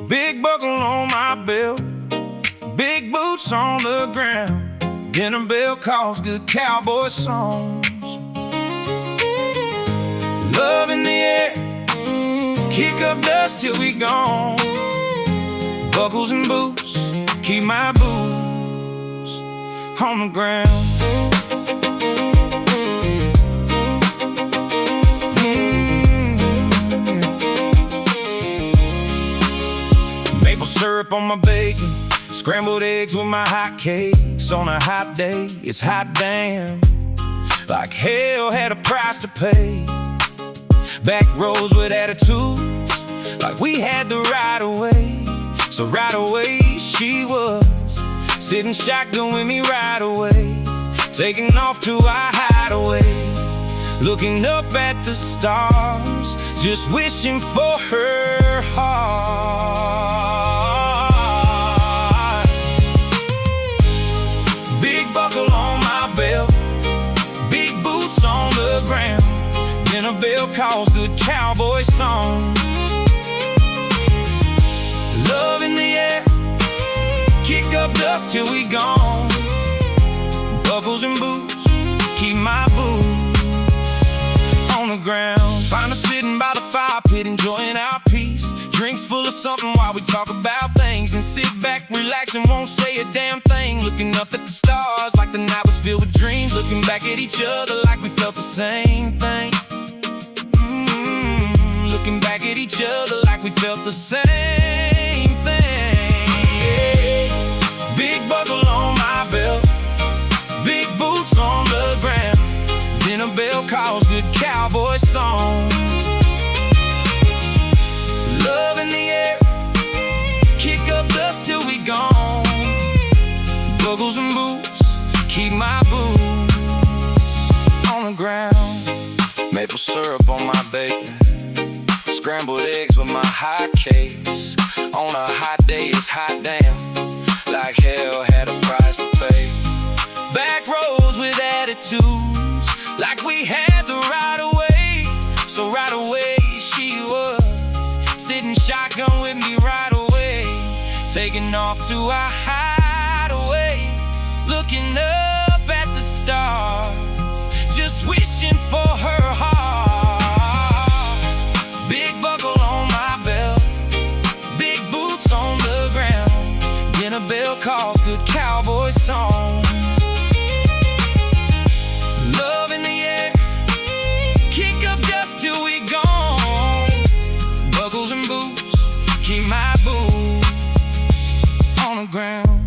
Big buckle on my belt, big boots on the ground. Dinner bell calls, good cowboy songs. Love in the air, kick up dust till we gone. Buckles and boots, keep my boots on the ground. Maple syrup on my bacon, scrambled eggs with my hot cakes. On a hot day, it's hot damn, like hell had a price to pay. Back roads with attitudes, like we had the right of way. So right away she was sitting shotgun with me right away, taking off to our hideaway, looking up at the stars, just wishing for her heart. Big buckle on my belt, big boots on the ground. Dinner bell calls, good cowboy songs. Love in the air, kick up dust till we gone. Buckles and boots, keep my boots on the ground. Find us sitting by the fire pit, enjoying our peace. Drinks full of something while we talk about things, and sit back, relax, and won't say a damn thing. Looking up at the stars like the night was filled with dreams. Looking back at each other like we felt the same thing. Looking back at each other like we felt the same thing. Yeah. Big buckle on my belt, big boots on the ground. Dinner bell calls, good cowboy songs. Love in the air, kick up dust till we gone. Buckles and boots, keep my boots on the ground. Maple syrup on my bacon, scrambled eggs with my hot cakes. On a hot day, it's hot damn, like hell had a price to pay. Back roads with attitudes, like we had the right of way. So right away she was sitting shotgun with me right away, taking off to our hideaway, looking up at the stars, just wishing for her heart. Big buckle on my belt, big boots on the ground. Dinner bell calls, good cowboy songs. Love in the air, kick up dust till we gone. Buckles and boots, keep my boots on the ground.